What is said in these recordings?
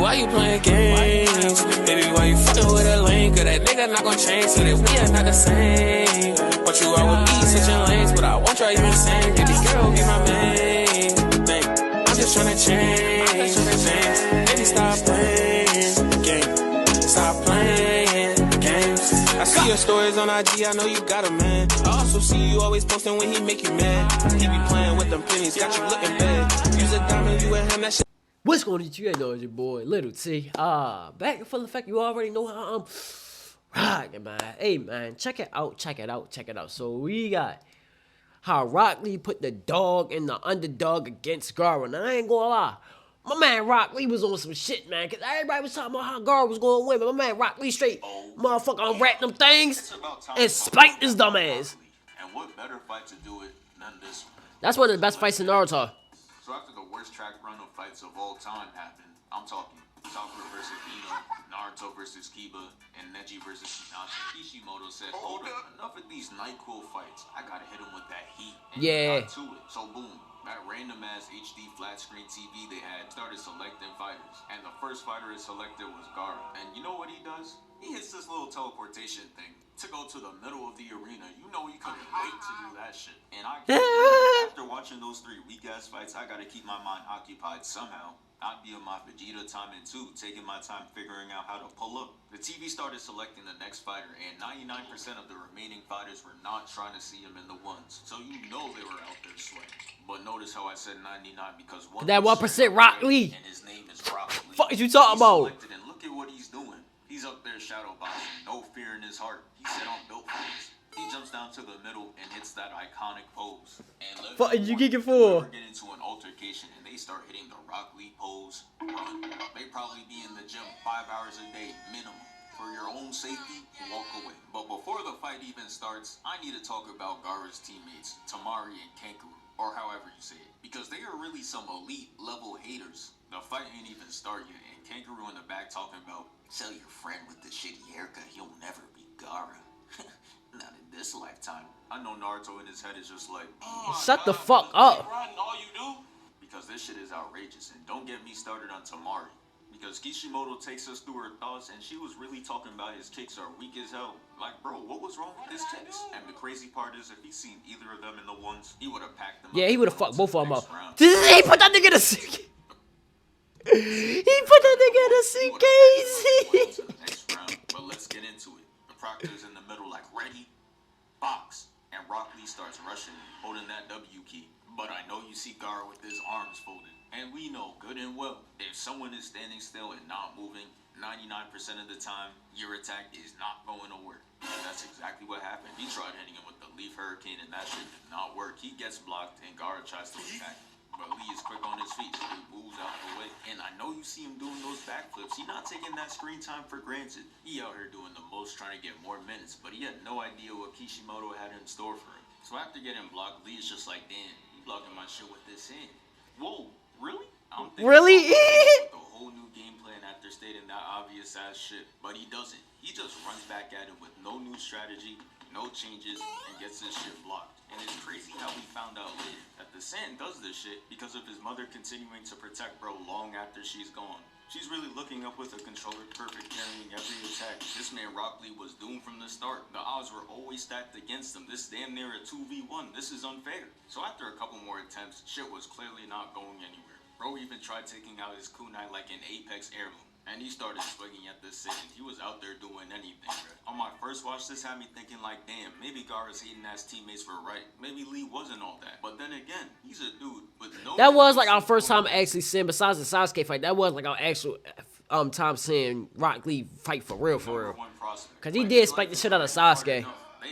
why you playing games? Baby, why you fucking with a lame? Cause that nigga not gon' change, so that we are not the same. But you are with me, switching lanes, but I won't try you insane. Baby girl, be my main thing. I'm just tryna change things. Baby, stop playing games. Stop playing games. I see your stories on IG, I know you got a man. I also see you always posting when he make you mad. He be playing with them pennies, got you looking bad. Use a diamond, you and him, that shit. What's going on, you guys know it's your boy, Little T. Back for the fact you already know how I'm rocking, man. Hey, man, check it out. So we got how Rock Lee put the dog in the underdog against GAARA. Now, I ain't gonna lie. My man Rock Lee was on some shit, man, because everybody was talking about how GAARA was going to win, but my man Rock Lee straight motherfucker unwrapped them things and spanked his dumb ass. And what better fight to do it than this one? That's one of the best fights in Naruto. So after the worst track run of fights of all time happened, I'm talking Sakura versus Ino, Naruto versus Kiba, and Neji versus Hinata. Kishimoto said, hold up, enough of these NyQuil fights. I gotta hit him with that heat. And he got to it. So boom, that random ass HD flat screen TV they had started selecting fighters. And the first fighter it selected was GAARA. And you know what he does? He hits this little teleportation thing to go to the middle of the arena. You know he couldn't wait to do that shit. And I can't after watching those 3 weak-ass fights, I gotta keep my mind occupied somehow. I'd be on my Vegeta timing too, taking my time figuring out how to pull up. The TV started selecting the next fighter, and 99% of the remaining fighters were not trying to see him in the ones. So you know they were out there sweating. But notice how I said 99 because that 1% Rock Lee. And his name is Rock Lee. Fuck is you talking about? And look at what he's doing. He's up there shadow boxing, no fear in his heart. He said I'm built for this. He jumps down to the middle and hits that iconic pose. And what you geeking for? Get into an altercation and they start hitting the Rock Lee pose. They probably be in the gym 5 hours a day minimum. For your own safety, walk away. But before the fight even starts, I need to talk about GAARA's teammates, Tamari and Kangaroo, or however you say it, because they are really some elite level haters. The fight ain't even started yet, and Kangaroo in the back talking about, tell your friend with the shitty haircut he'll never be GAARA. Not in this lifetime. I know Naruto in his head is just like, shut the fuck up. All you do? Because this shit is outrageous, and don't get me started on Tamari. Because Kishimoto takes us through her thoughts, and she was really talking about his kicks are weak as hell. Like, bro, what was wrong with his kicks? And the crazy part is, if he seen either of them in the ones, he would have packed them up. Yeah, he would have fucked both of them up. He put that nigga in a suitcase. He put that nigga in a suitcase. Next round, but let's get into it. The Proctor's in the middle, like, ready, box. And Rock Lee starts rushing, holding that W key. But I know you see GAARA with his arms folded. And we know good and well, if someone is standing still and not moving, 99% of the time, your attack is not going to work. And that's exactly what happened. He tried hitting him with the Leaf Hurricane and that shit did not work. He gets blocked and GAARA tries to attack. But Lee is quick on his feet, so he moves out of the way. And I know you see him doing those backflips. He's not taking that screen time for granted. He out here doing the most, trying to get more minutes, but he had no idea what Kishimoto had in store for him. So after getting blocked, Lee is just like, damn, you blocking my shit with this hand. Whoa, really? Really? The whole new game plan after stating that obvious ass shit, but he doesn't. He just runs back at him with no new strategy, no changes, and gets his shit blocked. And it's crazy how we found out later that the Sand does this shit because of his mother continuing to protect bro long after she's gone. She's really looking up with a controller, perfect carrying every attack. This man Rock Lee was doomed from the start. The odds were always stacked against him. This damn near a 2v1. This is unfair. So after a couple more attempts, shit was clearly not going anywhere. Bro even tried taking out his kunai like an Apex heirloom. And he started swinging at the Sand. He was out there doing anything, bro. On my first watch, this had me thinking like, damn, maybe GAARA's hating ass teammates were right. Maybe Lee wasn't all that. But then again, he's a dude with no... That was like our first time actually seeing, besides the Sasuke fight, that was like our actual time seeing Rock Lee fight for real, for real. Because he did spike the shit out of Sasuke. They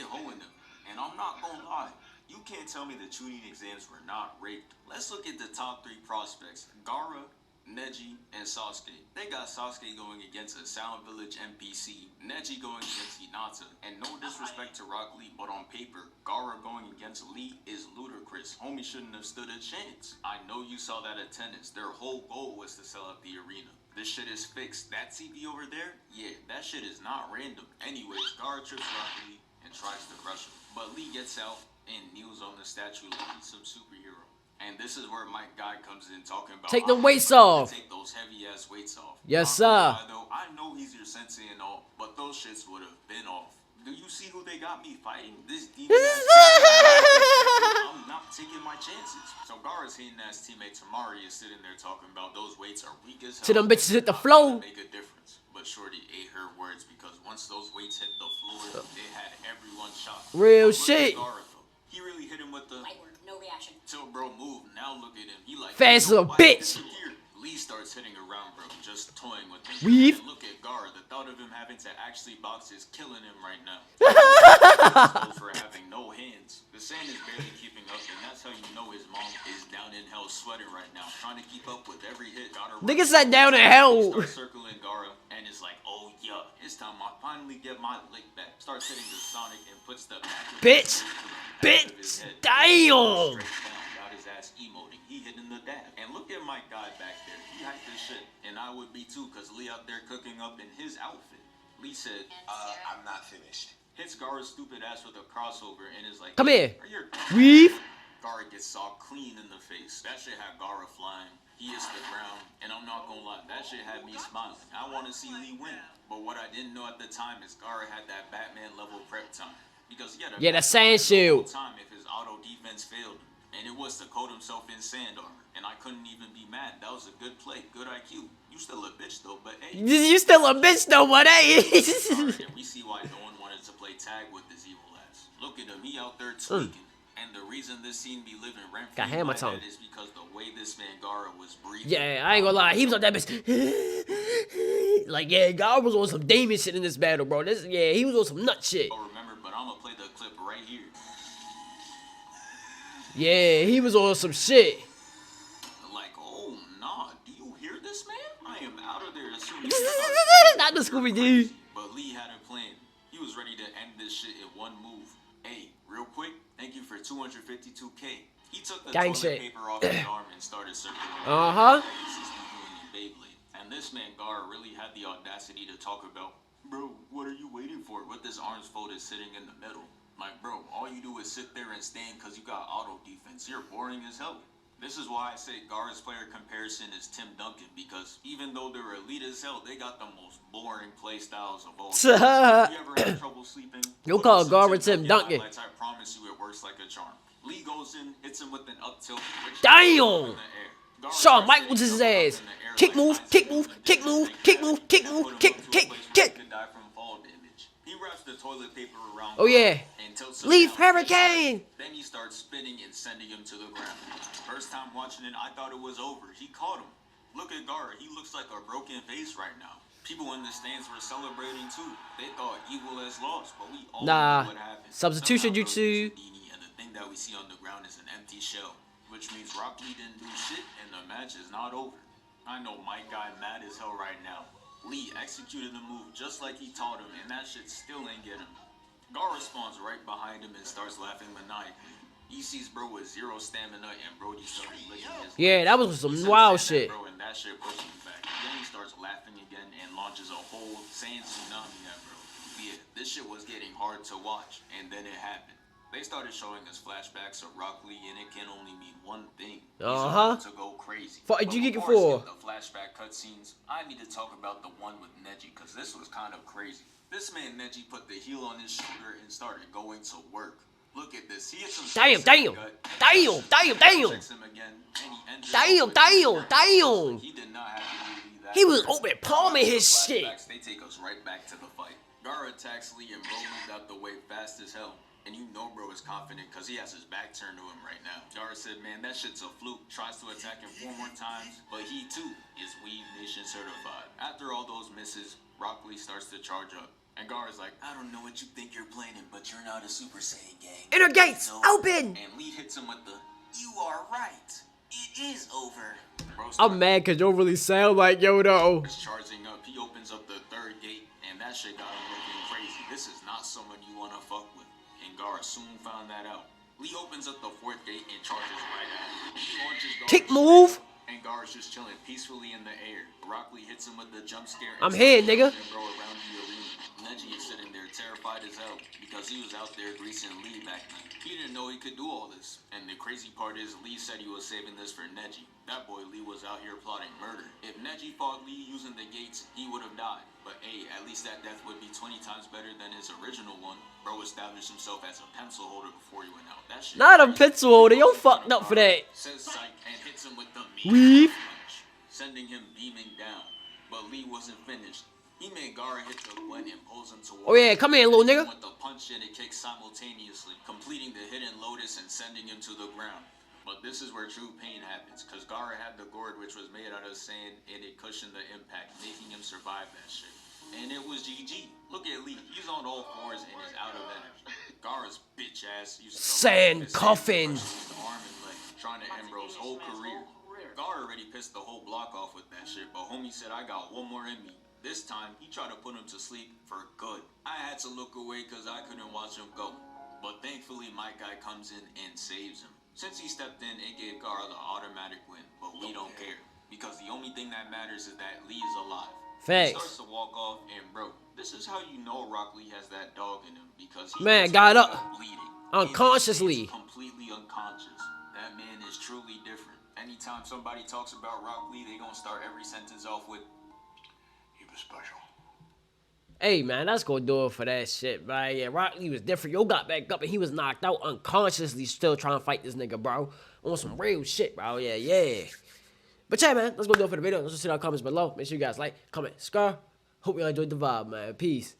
hoeing him. And I'm not gonna lie. You can't tell me the tuning exams were not rigged. Let's look at the top 3 prospects. GAARA, Neji, and Sasuke. They got Sasuke going against a Sound Village NPC, Neji going against Hinata, and no disrespect to Rock Lee, but on paper, GAARA going against Lee is ludicrous. Homie shouldn't have stood a chance. I know you saw that attendance. Their whole goal was to sell out the arena. This shit is fixed. That TV over there, yeah, that shit is not random. Anyways, GAARA trips Rock Lee and tries to crush him, but Lee gets out and kneels on the statue like he's some superhero. And this is where my guy comes in talking about Take the how weights he's gonna off. Take those heavy ass weights off. Yes, Not gonna sir. lie, though, I know he's your sensei and all, but those shits would have been off. Do you see who they got me fighting? This demon ass teammate. I'm not taking my chances. So Gaara's hating ass teammate Tamari is sitting there talking about those weights are weak as hell. To them bitches hit the Not flow. gonna make a difference. But Shorty ate her words because once those weights hit the floor, they had everyone shocked. Real But look at shit. Gaara, though. He really hit him with the Light work, no reaction. till bro moved. Now look at him. He like Fast as a why bitch. disappear? Lee starts hitting around, bro, just toying with him. Weave. And look at Gaara. The thought of him having to actually box is killing him right now. He's for having no hands. The sand is barely keeping up, and that's how you know his mom is down in hell sweating right now, trying to keep up with every hit. Nigga sat down in hell. Starts circling Gaara, and it's like, oh yeah, it's time I finally get my lick back. Starts hitting the Sonic and puts the back of Bitch. his back of his Bitch. head. Damn. Straight down, got his ass emoting. He hitting the dab. And look at my guy back there. He hyped this shit. And I would be too, cause Lee out there cooking up in his outfit. Lee said, I'm not finished. hits Gaara's stupid ass with a crossover and is like, Come here. Are you Weave. Gaara gets saw clean in the face. That shit had Gaara flying. He hits the ground, and I'm not gonna lie, that shit had me smiling. I want to see Lee win, but what I didn't know at the time is Gaara had that Batman level prep time because he had a Yeah, that sand shield. time if his auto defense failed him, and it was to coat himself in sand armor. And I couldn't even be mad. That was a good play, good IQ. You still a bitch though, but hey. You still a bitch though, but hey. And we see why no one wanted to play tag with this evil ass. Look at him, he out there tweaking. And the reason this scene be living rent free Got hammer in my tongue. head is because the way this man Gaara was breathing. Yeah, I ain't gonna lie, he was on that bitch. Like, yeah, God was on some demon shit in this battle, bro. Yeah, he was on some nut shit. Oh, remember, but I'm gonna play the clip right here. Yeah, he was on some shit. Like, oh nah, do you hear this, man? I am out of there as soon as he starts Not the Scooby Doo. But Lee had a plan. He was ready to end this shit in one move. Hey, real quick, thank you for 252K. He took the Gang toilet shit. paper off his arm and started circling. Uh-huh. And this man Gaara really had the audacity to talk about, bro, what are you waiting for? With his arms folded sitting in the middle. Like, bro, all you do is sit there and stand because you got auto defense. You're boring as hell. This is why I say Gaara's player comparison is Tim Duncan, because even though they're elite as hell, they got the most boring play styles of all time. If you ever had trouble sleeping, You'll put call on some Gaara Tim Duncan. highlights. I promise you it works like a charm. Lee goes in, hits him with an up tilt. Damn! Shawn Michaels his ass. Kick move, kick move, kick move, kick move, kick move, kick. He wraps the toilet paper around. Oh yeah. And tilts him Leaf down. Hurricane. Then he starts spinning and sending him to the ground. First time watching it, I thought it was over. He caught him. Look at Gaara. He looks like a broken vase right now. People in the stands were celebrating too. They thought Evil has lost, but we all know what happened. Substitution Somehow jutsu. Bro used Houdini, and the thing that we see on the ground is an empty shell, which means Rock Lee didn't do shit, and the match is not over. I know my guy mad as hell right now. Lee executed the move just like he taught him, and that shit still ain't get him. Gaara spawns right behind him and starts laughing maniacally. He sees bro with zero stamina, and Brody starts licking his Yeah, lips. that was some He wild says shit. that, bro, and that shit pushes him back. Then he starts laughing again and launches a whole sand tsunami at bro. Yeah, this shit was getting hard to watch, and then it happened. They started showing us flashbacks of Rock Lee, and it can only mean one thing. He's about to go crazy. Fuck, But you get it before I for? skip the flashback cutscenes, I need to talk about the one with Neji, because this was kind of crazy. This man Neji put the heel on his shoulder and started going to work. Look at this. He hits him. Damn, damn. Damn, damn, damn. Checks him again, and he ends Damn, up with damn, a damn. He did not have to do that. He was open palming his shit. Flashbacks, they take us right back to the fight. Gaara attacks Lee and bro moved out the way fast as hell. And you know bro is confident because he has his back turned to him right now. Gaara said, man, that shit's a fluke. Tries to attack him 4 more times, but he too is Weave Nation certified. After all those misses, Rock Lee starts to charge up. And Gaara's like, I don't know what you think you're planning, but you're not a Super Saiyan gang. Inner gates, So- open. And Lee hits him with the, you are right. It is over. Bro I'm mad because you don't really sound like Yoda. starts charging up. He opens up the 3rd gate, and that shit got him looking crazy. This is not someone you want to fuck with. And Gaara soon found that out. Lee opens up the 4th gate and charges right at him. He launches Gaara Kick straight move. up, and Gaara Gar's just chilling peacefully in the air. Rock Lee hits him with the jump scare. I'm here, nigga. Bro around the arena. Neji is sitting there terrified as hell because he was out there greasing Lee back then. He didn't know he could do all this. And the crazy part is Lee said he was saving this for Neji. That boy Lee was out here plotting murder. If Neji fought Lee using the gates, he would have died. But hey, at least that death would be 20 times better than his original one. Bro established himself as a pencil holder before he went out. That shit. Not a pencil holder. Yo fucked up for that. Says psych and hits him with the Weave. punch, sending him beaming down. But Lee wasn't finished. He made GAARA hit the Gwen and pulls him towards. Oh yeah, come here, little nigga. With the punch and a kick simultaneously, completing the hidden lotus and sending him to the ground. But this is where true pain happens, because GAARA had the gourd which was made out of sand and it cushioned the impact, making him survive that shit. And it was GG. Look at Lee. He's on all fours and is out of energy. GAARA's bitch ass used to Sand coffin. arm and leg, trying to end bro's whole career. GAARA already pissed the whole block off with that shit, but homie said, I got one more in me. This time, he tried to put him to sleep for good. I had to look away because I couldn't watch him go. But thankfully, my guy comes in and saves him. Since he stepped in, it gave GAARA the automatic win, but we don't care. Because the only thing that matters is that Lee is alive. Facts. He starts to walk off, and bro, this is how you know Rock Lee has that dog in him. Because he got up bleeding. unconsciously. Completely unconscious. That man is truly different. Anytime somebody talks about Rock Lee, they gonna start every sentence off with, he was special. Hey man, that's gonna do it for that shit, man. Yeah, Rock Lee was different. Yo got back up and he was knocked out unconsciously, still trying to fight this nigga, bro. On some real shit, bro. Yeah. But yeah, man, let's go do it for the video. Let's just see our comments below. Make sure you guys like, comment, subscribe. Hope y'all enjoyed the vibe, man. Peace.